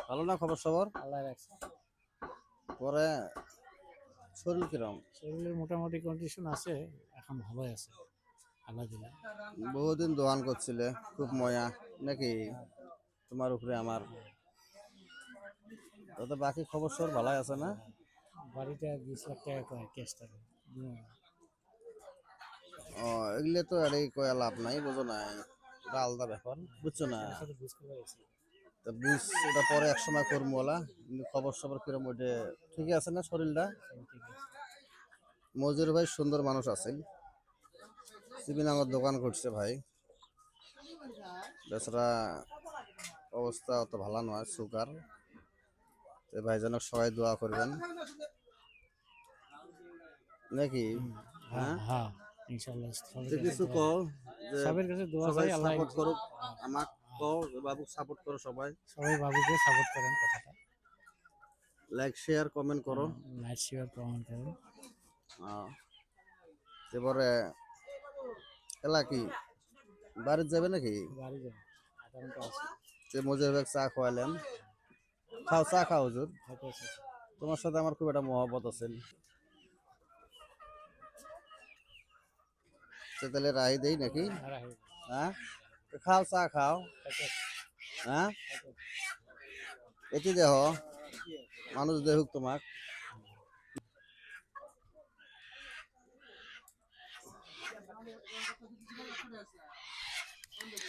ভালো না খবর সবর? আল্লাহ রাখছে। পরে শরীর কিরম? শরীরের মোটামুটি কন্ডিশন আছে, এখন ভালোই আছে আল্লাহ দিলে। বহুদিন দোয়ান করছিলে, খুব ময়া নাকি তোমার উপরে আমার? তো বাকি খবর সবর ভালাই আছে না? বাড়িটা 20 লাখ টাকা করে ক্যাশ টাকা। ও, এগুলো তো আর এই কয়া লাভ নাই, বুঝো না, এটা আলাদা ব্যাপার, বুঝছো না? সাথে সাথে বুঝতে পারছি। তা বুঝ, এটা পরে এক সময় করবো ওলা। কিন্তু খবর সবর কিরম ওইটা ঠিকই আছে না শরীরটা? ঠিক আছে। মজুর ভাই সুন্দর মানুষ আছেন, সিবিন আমার দোকান করছে ভাই, বেচারা অবস্থা অত ভালো নয়, সুগার। তো ভাইজানক সবাই দোয়া করবেন নাকি? হ্যাঁ হ্যাঁ, হ্যাঁ, ইনশাআল্লাহ সবার যে কাছে কিছু দোয়া কও, যে সবার কাছে দোয়া সবাই চাই, আল্লাহ সাপোর্ট করুক, আমাক কও বাবুক সাপোর্ট করো সবাই, সবাই বাবুকে সাপোর্ট করেন কথাটা। লাইক শেয়ার কমেন্ট করো। লাইট শেয়ার প্রমাণ করেন। এবারে এলা কি বাড়িতে যাবে নাকি? বাড়ি যান, 8 ঘন্টা আছে। যে মজুর ভাই চা খাওয়ালেন, খাও চা খাও হুজুর, হয়তো আছে। তোমার সাথে আমার খুব একটা মহব্বত আছে। সে তাহলে রাহি দেই নাকি? আর আহি হ্যাঁ, তো খাও চা খাও। হয়তো হ্যাঁ, এটি দেহ মানুষ দেখুক তোমাক।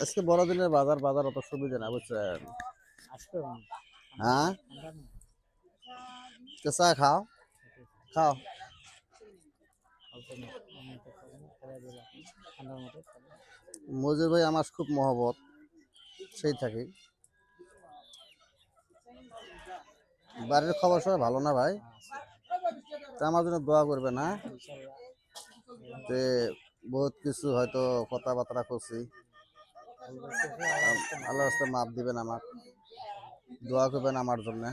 আজকে বড়দিনের বাজার বাজার অত সুবিধা না, বুঝছেন? আসবে না। হ্যাঁ, ঠান্ডা না। তো চা খাও, খাও। অল্প না, অনেকটা খাবেন, খেলা দিলে ঠান্ডার মতো খাবেন। মজুর ভাই আমার খুব মহব্বত, সেই থাকি। বাড়ির খবর সবাই ভালো না ভাই? তা আমার জন্য দোয়া করবে না? ইনশাআল্লাহ। তে বহুত কিছু হয়তো কথাবার্তা করছি, আল্লাহ রাস্তায় মাপ দিবেন আমার, দোয়া করবেন আমার জন্য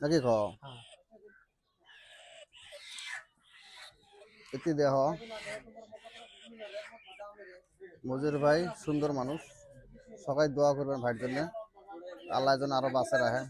নাকি? হ্যাঁ, এটি দেহ মজুর ভাই সুন্দর মানুষ, সবাই দোয়া করবেন ভাইয়ের জন্য, আল্লাহ যেন আরো বাঁচে রাখে।